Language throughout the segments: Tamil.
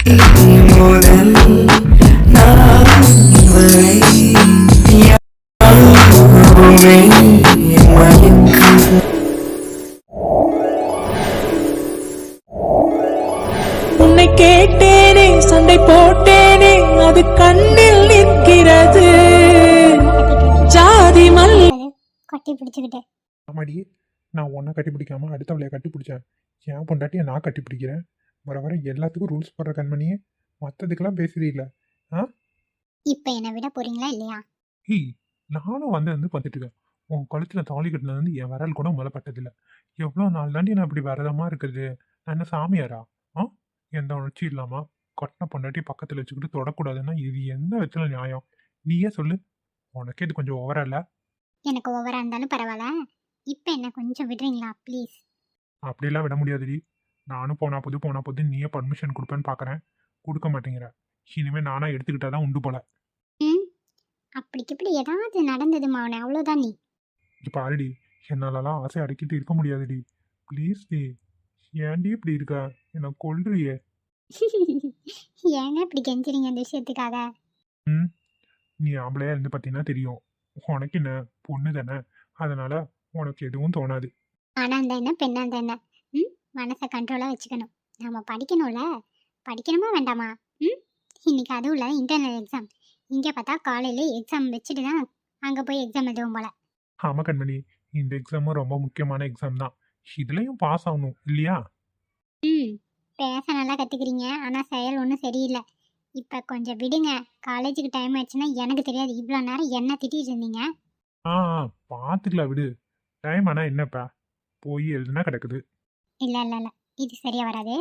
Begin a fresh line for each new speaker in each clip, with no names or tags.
முதல் நான் வரை யாருமே மயக்கம்.
உன்னை கேட்டேனே, சண்டை போட்டேனே, அது கண்ணில் நிற்கிறது. ஜாதி மல்லி
கட்டி பிடிச்சுக்கிட்டு
ஆமாடி, நான் உன்னை கட்டி பிடிக்காம அடுத்தவளைய கட்டி பிடிச்சேன். என் பொண்டாட்டியை நான் கட்டி பிடிக்கிறேன். வர வர எல்லாத்துக்கும் ரூல்ஸ் போடுற கண்மணியே, மற்றதுக்கெல்லாம் பேசுறீல்ல. ஆ
இப்ப என்ன விட போறீங்களா இல்லையா?
ஹீ, நானும் வந்து பார்த்துட்டு இருக்கேன். உன் கழுத்தில் தாலி கட்டினது வந்து என் விரல் கூட முதல்ல பட்டதில்லை. எவ்வளோ நாள் தாண்டி நான் இப்படி விரதமாக இருக்குது. நான் என்ன சாமியாரா? ஆ எந்த உணர்ச்சி இல்லாமல் கட்டின பொண்டாட்டி பக்கத்தில் வச்சுக்கிட்டு தொடக்கூடாதுன்னா இது எந்த விதத்துல நியாயம்? நீயே சொல்லு. உனக்கே இது கொஞ்சம் ஓவரா இல்லை?
எனக்கு ஓவரா இருந்தாலும் பரவாயில்ல, இப்ப என்ன கொஞ்சம் விடுறீங்களா ப்ளீஸ்?
அப்படியெல்லாம் விட முடியாதுடி. நானும் போனா போது நீயே பர்மிஷன் கொடுப்பேன்னு பார்க்குறேன். கொடுக்க மாட்டேங்கிற. இனிமேல் நானா எடுத்துக்கிட்டாதான் உண்டு போல.
ம் அப்படிக்கு இப்படி ஏதாவது நடந்தது மாவனே, அவ்வளோதான் நீ.
இப்போ ஆல்ரெடி என்னாலலாம் ஆசை அடக்கிட்டு இருக்க முடியாதுடி. Please D. ஏன்டி இப்படி இருக்க? என்னை கொல்றியே.
ஏங்க இப்படி கெஞ்சுறீங்க இந்த விஷயத்துக்காக?
ம் நீ ஆம்பளையா இருந்து பார்த்தீங்கன்னா தெரியும். உனக்கு என்ன, பொண்ணு தானே, அதனால உனக்கு எதுவும் தோணாது.
ஆனா அந்த என்ன பெண்ணா அந்த என்ன, மனசை கண்ட்ரோலா வச்சுக்கணும். நம்ம படிக்கணும்ல, படிக்கணுமா வேண்டாமா? இன்னைக்கு அதுவும் இல்லை இன்டர்னல் எக்ஸாம். இங்கே பார்த்தா காலையில எக்ஸாம் வச்சுட்டு தான் அங்கே போய் எக்ஸாம் எழுதுவோம் போல.
ஆமா கண்மணி, இந்த எக்ஸாமும் ரொம்ப முக்கியமான எக்ஸாம் தான். இதுலயும் பாஸ் ஆகணும் இல்லையா?
பேச நல்லா கற்றுக்கிறீங்க, ஆனால் செயல் ஒன்றும் சரியில்லை. இப்போ கொஞ்சம் விடுங்க. காலேஜுக்கு டைம் ஆயிடுச்சுன்னா எனக்கு தெரியாது. இவ்வளோ நேரம் என்ன திட்டிட்டு இருந்தீங்க.
ஆ பார்த்துக்கலாம் விடு. டைம் ஆனால் என்னப்பா, போய் எழுதுனா கிடக்குது.
இல்லை இல்லை இல்லை, இது சரியாக வராது.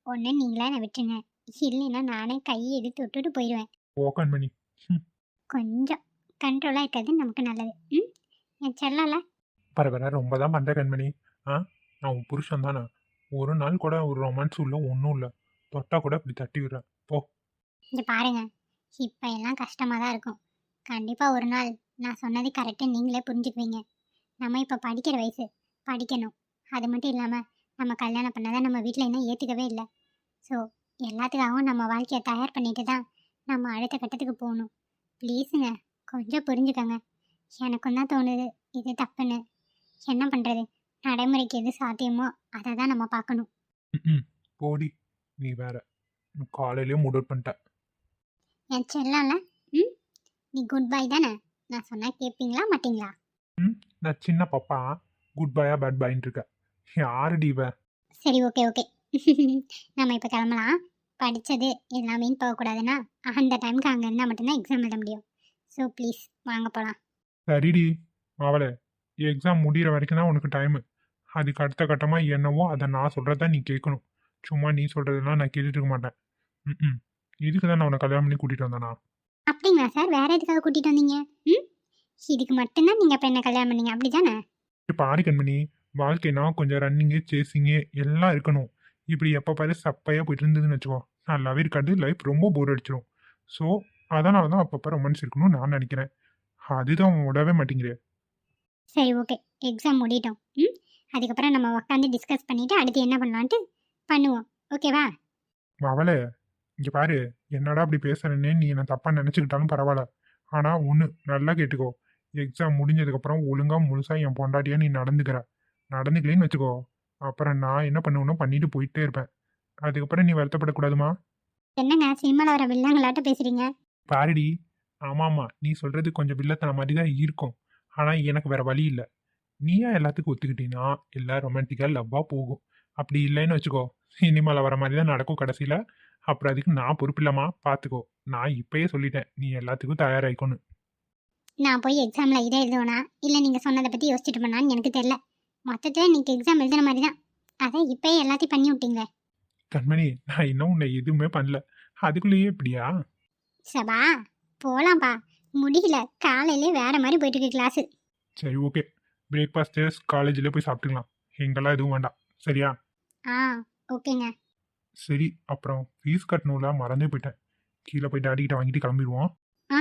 ஒன்று நீங்களே என்னை விட்டுருங்க, இல்லைன்னா நானே கையை எடுத்து விட்டுட்டு போயிடுவேன்.
ஓ கண்மணி.
கொஞ்சம் கண்ட்ரோலாக இருக்கிறது நமக்கு நல்லது. என் செல்லல
பரவாயில்ல, ரொம்ப தான் பண்ணுற கண்மணி. நான் உன் புருஷன் தானே. ஒரு நாள் கூட ஒரு ரொமான்ஸ் உள்ள ஒன்றும் இல்லை. தொட்டா கூட இப்படி தட்டி விடுறேன் போ.
இங்கே பாருங்க, இப்போ எல்லாம் கஷ்டமாக தான் இருக்கும். கண்டிப்பாக ஒரு நாள் நான் சொன்னது கரெக்டு நீங்களே புரிஞ்சுக்குவீங்க. நம்ம இப்போ படிக்கிற வயசு, படிக்கணும். அது மட்டும் இல்லாமல் நம்ம கல்யாணம் பண்ணதான் நம்ம வீட்டில் இன்னும் ஏற்றுக்கவே இல்லை. ஸோ எல்லாத்துக்காகவும் நம்ம வாழ்க்கையை தயார் பண்ணிட்டு தான் நம்ம அடுத்த கட்டத்துக்கு போகணும். ப்ளீஸுங்க, கொஞ்சம் புரிஞ்சுக்கோங்க. எனக்கும் தான் தோணுது இது தப்புன்னு. என்ன பண்ணுறது, நடைமுறைக்கு எது சாத்தியமோ அதை தான் நம்ம பார்க்கணும்.
போடி, நீ வேற. காலையிலேயே மூட் அவுட் பண்ணிட்ட.
என் செல்லம்ல, நீ குட் பை தானே? நான் சொன்னால் கேட்பீங்களா மாட்டீங்களா?
நான் சின்ன பாப்பா குட் பாயா பேட் பாயின்னு இருக்க. யாருடி இவ?
சரி, ஓகே ஓகே. நம்ம இப்போ கிளம்பலாம். படித்தது எல்லாமே போகக்கூடாதுன்னா அந்த டைமுக்கு அங்கே இருந்தால் மட்டும்தான் எக்ஸாம் எழுத முடியும். ஸோ ப்ளீஸ் வாங்க போகலாம்.
சரிடி அவளை, எக்ஸாம் முடிகிற வரைக்கும் தான் உனக்கு டைமு. அதுக்கு அடுத்த கட்டமாக என்னவோ அதை நான் சொல்கிறத நீ கேட்கணும். சும்மா நீ சொல்கிறதெல்லாம் நான் கேட்டுட்டு இருக்க மாட்டேன். இதுக்கு தான் நான் உன்னை கல்யாணம் பண்ணி கூட்டிகிட்டு வந்தேனா?
அப்படிங்களா சார்? வேற எதுக்காக கூட்டிகிட்டு வந்தீங்க? இதுக்கு மட்டும்தான் நீங்கள் இப்போ என்ன கல்யாணம் பண்ணீங்க, அப்படி தானே?
இப்போ ஆடி கண்மணி, வாழ்க்கைனா கொஞ்சம் ரன்னிங்கு சேசிங்கு எல்லாம் இருக்கணும். இப்படி எப்போ பாரு சப்பையாக போயிட்டு இருந்ததுன்னு வச்சுக்கோ, நல்லாவே இருக்காது. லைஃப் ரொம்ப போர் அடிச்சிடும். ஸோ அதனால தான் அப்பப்போ ரொமான்ஸ் இருக்கணும்னு நான் நினைக்கிறேன். அதுதான் விடவே மாட்டேங்கிறேன்.
சரி, ஓகே. எக்ஸாம் முடியட்டும். அதுக்கப்புறம் நம்ம உட்காந்து டிஸ்கஸ் பண்ணிவிட்டு அடுத்து என்ன பண்ணலான்ட்டு பண்ணுவோம். ஓகேவா?
அவளே, இங்கே பாரு, என்னடா அப்படி பேசுறேன்னே நீ என்ன தப்பாக நினச்சிக்கிட்டாலும் பரவாயில்ல. ஆனால் ஒன்று நல்லா கேட்டுக்கோ, எக்ஸாம் முடிஞ்சதுக்கப்புறம் ஒழுங்காக முழுசாக என் பொண்டாட்டியா நீ நடந்துக்கலேன்னு வச்சுக்கோ, அப்புறம் நான் என்ன பண்ணுவேனோ பண்ணிட்டு போயிட்டே இருப்பேன். அதுக்கப்புறம் நீ வருத்தப்படக்கூடாதுமா.
என்னங்க சினிமாவில் வர வில்லங்களாட்ட பேசுகிறீங்க?
பாருடி, ஆமாம்மா, நீ சொல்கிறது கொஞ்சம் வில்லத்தன மாதிரி தான் இருக்கும். ஆனால் எனக்கு வேற வழி இல்லை. நீயா எல்லாத்துக்கும் ஒத்துக்கிட்டீங்கன்னா எல்லாம் ரொமான்டிக்காக லவ்வாக போகும். அப்படி இல்லைன்னு வச்சுக்கோ, சினிமாவில் வர மாதிரி தான் நடக்கும் கடைசியில். அப்புறம் அதுக்கு நான் பொறுப்பில்லம்மா, பார்த்துக்கோ. நான் இப்பயே சொல்லிட்டேன், நீ எல்லாத்துக்கும் தயாராகிக்கணும்.
நான் போய் எக்ஸாமில் இதை எழுதுவேனா இல்லை நீங்கள் சொன்னதை பற்றி யோசிச்சுட்டு பண்ணான்னு எனக்கு தெரியல. மொத்தத்தில் இன்னைக்கு எக்ஸாம் எழுதுன மாதிரி தான். அதை இப்போயே எல்லாத்தையும் பண்ணி விட்டீங்களே.
கண்மணி, நான் இன்னும் உன்னை எதுவுமே பண்ணல, அதுக்குள்ளேயே இப்படியா?
சபா, போகலாம்ப்பா. முடியல, காலையிலே வேற மாதிரி போயிட்டு இருக்கு கிளாஸு.
சரி ஓகே, பிரேக்ஃபாஸ்ட்டு காலேஜில் போய் சாப்பிட்டுக்கலாம். எங்கெல்லாம் எதுவும் வேண்டாம், சரியா?
ஆ ஓகேங்க.
சரி, அப்புறம் ஃபீஸ் கட்டணும்ல, மறந்தே போயிட்டேன். கீழே போய் டாடிக்கிட்ட வாங்கிட்டு கிளம்பிடுவோம்.
ஆ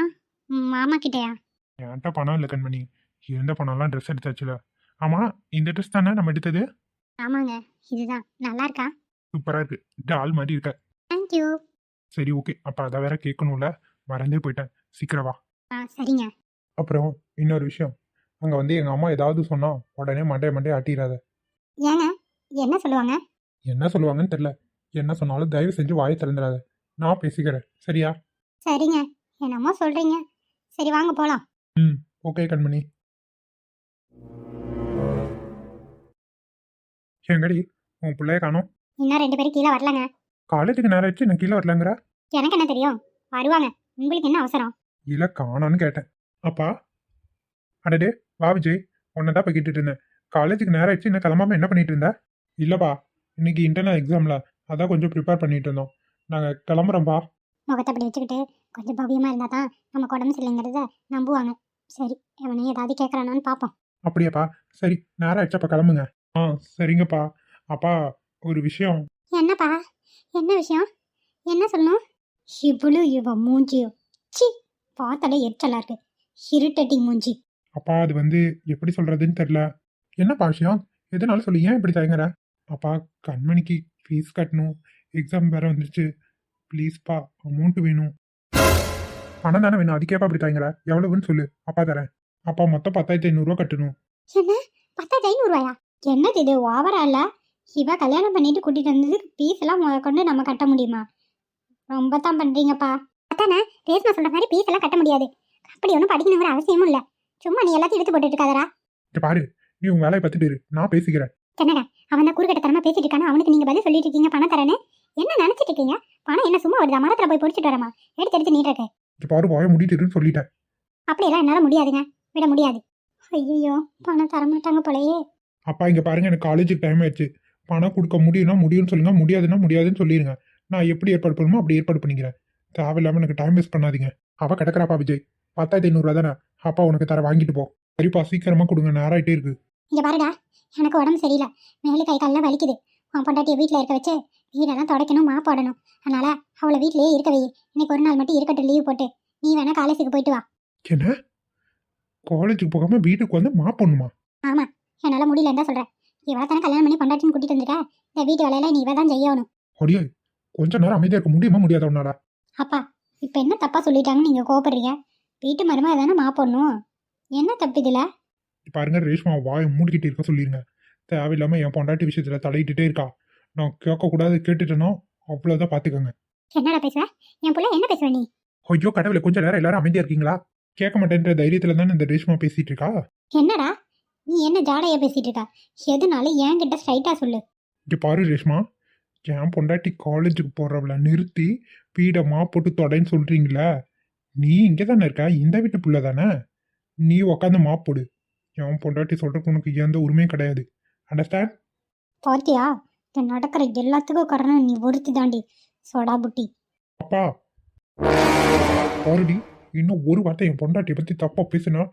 மாமா கிட்டயா?
என்கிட்ட பணம் இல்லை கண்மணி, இருந்த பணம்லாம் ட்ரெஸ் எடுத்தாச்சுல. ஆமாம், இந்த ட்ரெஸ் தானே நம்ம எடுத்தது?
ஆமாங்க, இதுதான். நல்லா இருக்கா?
சூப்பராக இருக்கு, டால் மாதிரி இருக்க.
தேங்க்யூ.
சரி ஓகே, அப்போ அதை வேற கேட்கணும்ல, மறந்தே போயிட்டேன். சீக்கிரம் வா.
சரிங்க.
அப்புறம் இன்னொரு விஷயம், அங்கே வந்து எங்கள் அம்மா ஏதாவது சொன்னா உடனே மண்டைய ஆட்டிடாத.
ஏங்க என்ன சொல்லுவாங்க?
என்ன சொல்லுவாங்கன்னு தெரில, என்ன சொன்னாலும் தயவு செஞ்சு வாயை திறந்துடாத. நான் பேசிக்கிறேன், சரியா?
சரிங்க, என்னமோ சொல்றீங்க. சரி வாங்க போலாம்.
ம், ஓகே கண்மணி. எங்கடி உன் பிள்ளைய காணோம்?
இன்னும் 2 பேரும் கீழே வரலங்க.
காலேஜுக்கு நேரம் ஆச்சு, நான் கீழே வரலங்கிற.
எனக்கு என்ன தெரியும், வருவாங்க. உங்களுக்கு என்ன அவசரம்?
இல்லை காணோன்னு கேட்டேன். அப்பா, அடடே வா விஜய், உன்னை தான் போய்கிட்டு இருந்தேன். காலேஜுக்கு நேரம் ஆச்சு, இன்னும் கிளம்பாம என்ன பண்ணிட்டு இருந்த? இல்லைப்பா, இன்னைக்கு இன்டர்னல் எக்ஸாம்ல, அதான் கொஞ்சம் ப்ரிப்பேர் பண்ணிட்டு இருந்தோம். நாங்கள் கிளம்புறோம்ப்பா.
முகத்தை அப்படி வச்சுக்கிட்டு கொஞ்சம் பவ்யமா இருந்தா தான் நமக்கு உடம்பு சரியில்லைங்கிறத நம்புவாங்க. சரி, அவனே ஏதாவது கேட்கறானான்னு பார்ப்போம்.
அப்படியாப்பா, சரி நேரம் ஆச்சப்பா கிளம்புங்க. ஆ சரிங்கப்பா. அப்பா, ஒரு விஷயம்.
என்னப்பா? என்ன விஷயம்? என்ன சொல்லணும்? இவ மூஞ்சியோ, சி, பார்த்தாலே எரிச்சலா இருக்கு. இரிட்டேட்டிங் மூஞ்சி.
அப்பா அது வந்து எப்படி சொல்றதுன்னு தெரில. என்னப்பா விஷயம்? எதனால சொல்லி, ஏன் இப்படி தயங்குற? அப்பா, கண்மணிக்கு ஃபீஸ் கட்டணும், எக்ஸாம் வேற வந்துருச்சு. ப்ளீஸ்ப்பா, அமௌண்ட் வேணும். பணம் தானே வேணும், அதுக்கேப்பா அப்படி தயங்குற? எவ்வளவுன்னு சொல்லு, அப்பா தரேன். அப்பா மொத்தம் 10,500 கட்டணும்.
என்ன 10,500 ரூபாயா? என்னது இது, ஓவரா இல்ல? இவ கல்யாணம் பண்ணிட்டு கூட்டிட்டு வந்ததுக்கு பீஸ் எல்லாம் கொண்டு நம்ம கட்ட முடியுமா? ரொம்ப தான் பண்றீங்கப்பா. அதானே ரேஸ்மா சொல்ற மாதிரி பீஸ் எல்லாம் கட்ட முடியாது. அப்படி ஒன்றும் படிக்கணுங்கிற அவசியமும் இல்லை. சும்மா நீ எல்லாத்தையும் எடுத்து போட்டுட்டு இருக்காதரா.
இங்க பாரு, நீ உன் வேலையை பார்த்துட்டு இரு, நான் பேசிக்கிறேன்.
என்னடா அவன் தான் குறுக்கட்ட தரமா பேசிட்டு இருக்கானா? அவனுக்கு நீங்க பதில் சொல்லிட்டு இருக்கீங்க பணம் தரேன்னு. என்ன நினைச்சிட்டு இருக்கீங்க? பணம் என்ன சும்மா வருதா? மரத்துல போய் பொறிச்சிட்டு வரமா? எடுத்து நீட்டாக்க.
இங்க பாரு, வாய மூடிட்டு இருன்னு சொல்லிட்டேன்.
அப்படியெல்லாம் என்னால முடியாதுங்க, விட முடியாது. ஐயோ, பணம் தரமாட்டாங்க போலயே.
அப்பா இங்க பாருங்க, எனக்கு காலேஜுக்கு டைம் ஆயிடுச்சு. பணம் கொடுக்க முடியும்னா முடியும்னு சொல்லுங்க, முடியாதுன்னா முடியாதுன்னு சொல்லிடுங்க. நான் எப்படி ஏற்பாடு பண்ணணுமோ அப்படி ஏற்பாடு பண்ணிக்கிறேன். தேவையில்லாம எனக்கு டைம் வேஸ்ட் பண்ணாதீங்க. அவ கிடக்குறாப்பா விஜய், 10,500 தானே, அப்பா உனக்கு தர, வாங்கிட்டு போ. சரிப்பா, சீக்கிரமா கொடுங்க, நேரம் ஆயிட்டே இருக்கு.
இங்க பாருடா, எனக்கு உடம்பு சரியில்லை, மேலே கை காலெல்லாம் வலிக்குது. அவன் பொண்டாட்டியை வீட்டில் இருக்க வச்சு வீடெல்லாம் துடைக்கணும், மாப்பாடணும். அதனால அவளை வீட்டிலேயே இருக்க வை. இன்னைக்கு ஒரு நாள் மட்டும் இருக்கட்டும், லீவ் போட்டு. நீ வேணா காலேஜுக்கு போயிட்டு வா.
என்ன, காலேஜுக்கு போகாம வீட்டுக்கு வந்து மாப்பண்ணுமா?
ஆமா, என்னால முடியலன்னு தான் சொல்றேன். இவளை தானே கல்யாணம் பண்ணி பொண்டாட்டின்னு கூட்டிட்டு வந்துருக்க. இந்த வீட்டு வேலையில நீ இவ தான் செய்யணும்.
அடியே, கொஞ்ச நேரம் அமைதியா இருக்க முடியுமா முடியாத உன்னால?
அப்பா, இப்ப என்ன தப்பா சொல்லிட்டாங்கன்னு நீங்க கோபப்படுறீங்க? வீட்டு மருமா தானே மாப்பண்ணும். என்ன தப்பு இதுல?
பாருங்க ரேஷ்மா, வாயை மூடிக்கிட்டு இருக்க சொல்லிருங்க. தேவையில்லாம என் பொண்டாட்டி விஷயத்துல தலையிட்டுட்டே இருக்கா. நான் கேட்கக்கூடாது, கேட்டுட்டேனோ அவ்வளவுதான், பாத்துக்கோங்க.
என்னடா பேசுவ? என் புள்ள என்ன பேசுவ நீ?
ஐயோ கடவுளை, கொஞ்ச நேரம் எல்லாரும் அமைதியா இருக்கீங்களா? கேட்க மாட்டேன்ற தைரியத்துல தானே இந்த ரேஷ்மா பேசிட்டு இருக்கா.
என்னடா நீ என்ன ஜாடையா பேசிட்டு இருக்கா? எதுனாலும் என்கிட்ட ஸ்ட்ரைட்டா சொல்லு.
இங்க பாரு ரேஷ்மா, என் பொண்டாட்டி காலேஜுக்கு போறவள நிறுத்தி பீடமா போட்டு தொடைன்னு சொல்றீங்களா? நீ இங்கே தானே இருக்க, இந்த வீட்டு புள்ள தானே, நீ உக்காந்து மாப்போடு. என் பொண்டாட்டி சொல்றதுக்கு உனக்கு எந்த உரிமையும் கிடையாது. அண்டர்ஸ்டாண்ட்?
பாத்தியா, இது நடக்கிற எல்லாத்துக்கும் காரணம் நீ ஒருத்தி தாண்டி, சோடா புட்டி.
அப்பா பாருடி, இன்னும் ஒரு வார்த்தை என் பொண்டாட்டியை பத்தி தப்பா பேசுனா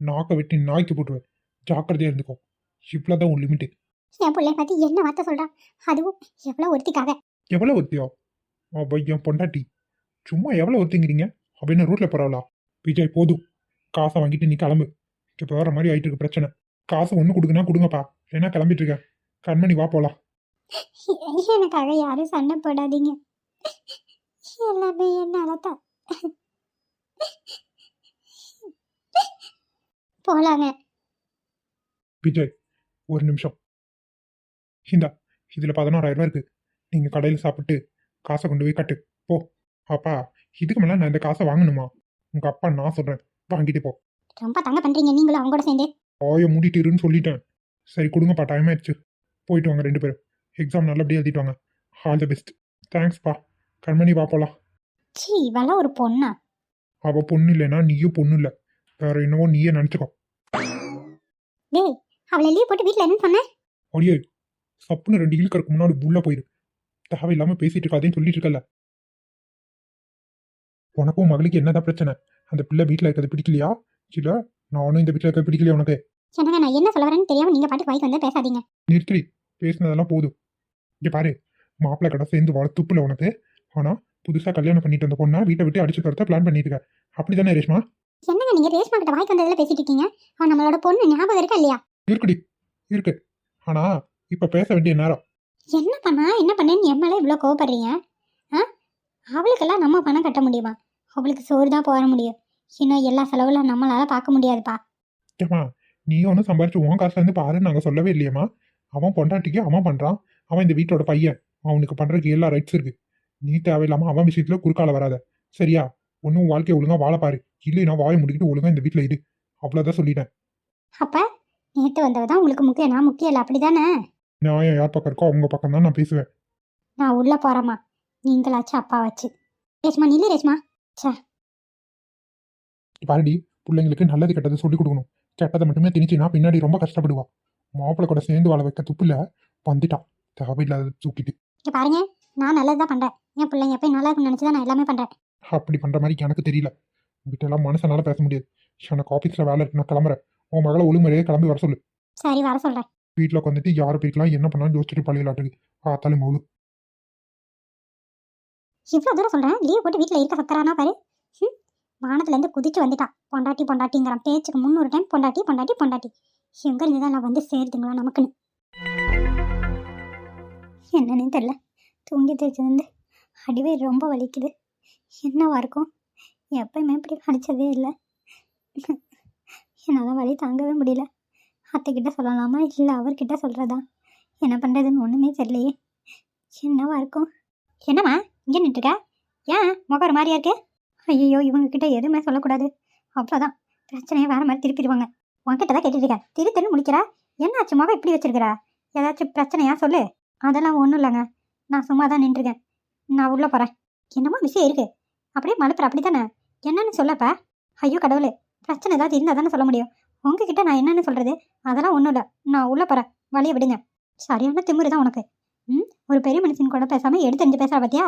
நாக்க வெட்டி நாய்க்கு போட்டுருவேன். ஜாக்கிரதையா இருந்துக்கோ. இவ்வளவுதான் உன் லிமிட்டு.
என் பிள்ளைய பத்தி என்ன வார்த்தை சொல்றான்? அதுவும் எவ்வளவு ஒருத்திக்காக.
எவ்வளவு ஒருத்தியோ? அவ என் பொண்டாட்டி. சும்மா எவ்வளவு ஒருத்திங்கிறீங்க? அவ என்ன ரூட்ல போறாளா? விஜய் போதும், காசை வாங்கிட்டு நீ கிளம்பு. இப்போ வேற மாதிரி ஆயிட்டு இருக்கு பிரச்சனை. காசை ஒண்ணு கொடுக்குன்னா கொடுங்கப்பா, ஏன்னா கிளம்பிட்டு இருக்க. கண்மணி வா போலாம்.
எனக்காக யாரும் சண்டை போடாதீங்க, எல்லாமே என்னாலதான். போலாங்க.
விஜய் ஒரு நிமிஷம். இந்தா, இதுல 16,000 ரூபாய் இருக்கு. நீங்க கடையில் சாப்பிட்டு காசை கொண்டு போய் கட்டு போ. அப்பா, இதுக்கு மேல நான் இந்த காசை வாங்கணுமா? உங்க அப்பா நான் சொல்றேன், வாங்கிட்டு போ.
ரொம்ப தங்க பண்றீங்க நீங்களும் அவங்க கூட சேர்ந்து.
ஆய மூடிட்டு இருன்னு சொல்லிட்டேன். சரி கொடுங்கப்பா, டைம் ஆயிடுச்சு. போயிட்டு வாங்க 2 பேரும். எக்ஸாம் நல்லபடியாக எழுதிட்டு வாங்க. All the best. தேங்க்ஸ்ப்பா. கண்மணி வா போலாம்.
சீ, இவெல்லாம் ஒரு பொண்ணா?
அவ பொண்ணு இல்லைன்னா நீயும் பொண்ணு இல்லை, வேற என்னவோ நீயே நினைச்சுக்கோ.
டேய், அவளை லீவ் போட்டு வீட்டுல என்னன்னு சொன்னேன்?
அடியே, சப்புன்னு 2 இழுக்கறதுக்கு முன்னாடி உள்ள போயிரு. தேவையில்லாம பேசிட்டு இருக்காதேன்னு சொல்லிட்டு இருக்கல. உனக்கும் மகளுக்கு என்னதான் பிரச்சனை? அந்த பிள்ளை வீட்டுல இருக்கிறது பிடிக்கலையா? இல்ல நானும் இந்த வீட்டுல இருக்க பிடிக்கலையா உனக்கு?
என்னங்க, நான் என்ன சொல்ல வரேன்னு தெரியாம நீங்க பாட்டுக்கு வாய்க்கு வந்தா பேசாதீங்க.
நிறுத்தி, பேசினதெல்லாம் போதும். இங்க பாரு, மாப்பிள்ளை கடை சேர்ந்து வாழ துப்புல உனக்கு. ஆனா புதுசா கல்யாணம் பண்ணிட்டு வந்த பொண்ணா வீட்டை விட்டு அடிச்சு தரத்த பிளான் பண்ணிட்டு இருக்க. அப்படிதானே ரேஷ்மா?
என்னங்க நீங்க ரேஷ்மா கிட்ட வாய்க்கு வந்ததுல பேசிட்டு இருக்கீங்க? அவன் நம்மளோட பொண்ணு, ஞாபகம் இருக்கா இல்லையா?
இருக்குடி, இருக்கு. ஆனா இப்ப பேச வேண்டிய நேரம்.
என்ன பண்ணேன்னு என் மேல இவ்வளவு கோவப்படுறீங்க? அவளுக்கெல்லாம் நம்ம பணம் கட்ட முடியுமா? அவளுக்கு சோறு தான் போட முடியும். இன்னும் எல்லா செலவுல நம்மளால பார்க்க முடியாதுப்பா.
ஏம்மா நீ ஒன்றும் சம்பாரிச்சு உன் காசுல இருந்து பாருன்னு நாங்கள் சொல்லவே இல்லையம்மா. அவன் பொண்டாட்டிக்கு அவன் பண்றான். அவன் இந்த வீட்டோட பையன். அவனுக்கு பண்றதுக்கு எல்லா ரைட்ஸ் இருக்கு. நீ தேவையில்லாம அவன் விஷயத்துல குறுக்கால வராத. சரியா? ஒன்னும் வாழ்க்கையை ஒழுங்கா வாழ பாரு. இல்லைன்னா வாயை முடிக்கிட்டு ஒழுங்கா இந்த வீட்டுல இரு. அவ்வளவுதான் சொல்லிட்டேன்.
அப்ப நேற்று வந்தவ தான் உங்களுக்கு முக்கியம், நான் முக்கியம் இல்லை, அப்படிதானே?
நியாயம் யார் பக்கம் இருக்கோ அவங்க பக்கம் தான் நான் பேசுவேன்.
நான் உள்ள போறேம்மா, நீங்களாச்சும் அப்பா வச்சு. ரேஷ்மா நில்லு ரேஷ்மா.
பாருடி, பிள்ளைங்களுக்கு நல்லது கெட்டது சொல்லி கொடுக்கணும். கெட்டதை மட்டுமே திணிச்சுனா பின்னாடி ரொம்ப கஷ்டப்படுவா. மாப்பிள்ளை கூட சேர்ந்து வாழ வைக்க துப்புல வந்துட்டான் தேவையில்லாத தூக்கிட்டு.
இங்க பாருங்க, நான் நல்லது தான் பண்றேன். என் பிள்ளைங்க போய் நல்லா இருக்குன்னு நினைச்சுதான் நான் எல்லாமே பண்றேன்.
அப்படி பண்ற மாதிரி எனக்கு தெரியல. வீட்டெல்லாம் மனுஷனால பேச முடியாது. எனக்கு ஆஃபீஸ்ல வேலை இருக்கு, நான் கிளம்புறேன். உன் மகளை ஒழுங்குமுறையே கிளம்பி வர சொல்லு.
சரி வர சொல்றேன்.
வீட்டில் உட்காந்துட்டு யாரை பிரிக்கலாம் என்ன பண்ணாலும் யோசிச்சுட்டு பழையலாட்டுக்கு பார்த்தாலும் மௌலு.
இவ்வளோ தூரம் சொல்றேன், லீவ் போட்டு வீட்டில் இருக்க சக்கரானா பாரு. வானத்துலேருந்து குதிச்சு வந்துட்டான். பொண்டாட்டி பொண்டாட்டிங்கிறான். பேச்சுக்கு 300 டைம் பொண்டாட்டி பொண்டாட்டி பொண்டாட்டி. எங்க இருந்து தான் நான் வந்து சேருதுங்களா நமக்குன்னு? என்னன்னு தெரியல. தூங்கி தேய்ச்சி வந்து அடிவே ரொம்ப வலிக்குது. என்னவா இருக்கும்? எப்பயுமே இப்படி வலிச்சதே இல்லை. என்னால் வலி தாங்கவே முடியல. அத்தைக்கிட்ட சொல்லலாமா இல்லை அவர்கிட்ட சொல்கிறதா? என்ன பண்ணுறதுன்னு ஒன்றுமே தெரியலையே. என்னவா இருக்கும்? என்னம்மா இங்கே நின்றுருக்க? ஏன் முகம் ஒரு மாதிரியா இருக்கு? ஐயோ, இவங்ககிட்ட எதுவுமே சொல்லக்கூடாது. அவ்வளோதான், பிரச்சனையை வேறு மாதிரி திருப்பிடுவாங்க. உன்கிட்ட தான் கேட்டுருக்கேன், திரு முடிக்கிறா. என்னாச்சு முகம் இப்படி வச்சிருக்கிறா? ஏதாச்சும் பிரச்சனையா சொல்லு. அதெல்லாம் ஒன்றும் இல்லைங்க, நான் சும்மா தான் நின்றுருக்கேன். நான் உள்ளே போகிறேன். என்னமோ விஷயம் இருக்குது அப்படியே மழுப்புற, அப்படி தானே? என்னன்னு சொல்லப்பா? ஐயோ கடவுளே, பிரச்சனை ஏதாவது இருந்தால் தானே சொல்ல முடியும். உங்ககிட்ட நான் என்னன்னு சொல்கிறது? அதெல்லாம் ஒன்றும் இல்லை, நான் உள்ளே போகிறேன். வழியை விடுங்க. சரியான திமிரு தான் உனக்கு. ஒரு பெரிய மனுஷன் கூட பேசாமல் எடுத்தெறிஞ்சு பேசுகிறா பார்த்தியா?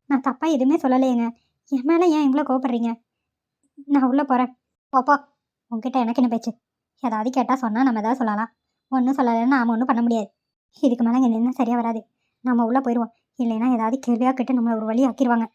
நான் தப்பாக எதுவுமே சொல்லலையேங்க. என் மேலே ஏன் இவ்வளோ கோவப்படுறீங்க? நான் உள்ளே போகிறேன். போப்போ, உங்ககிட்ட எனக்கு என்ன பேச்சு? ஏதாவது கேட்டால் சொன்னால் நம்ம ஏதாவது சொல்லலாம். ஒன்றும் சொல்லலைன்னா நாம் ஒன்றும் பண்ண முடியாது. இதுக்கு மேலே இங்கே நின்று சரியாக வராது. நம்ம உள்ளே போயிடுவோம். இல்லைன்னா ஏதாவது கேள்வியாக கேட்டு நம்மளை ஒரு வழி ஆக்கிடுவாங்க.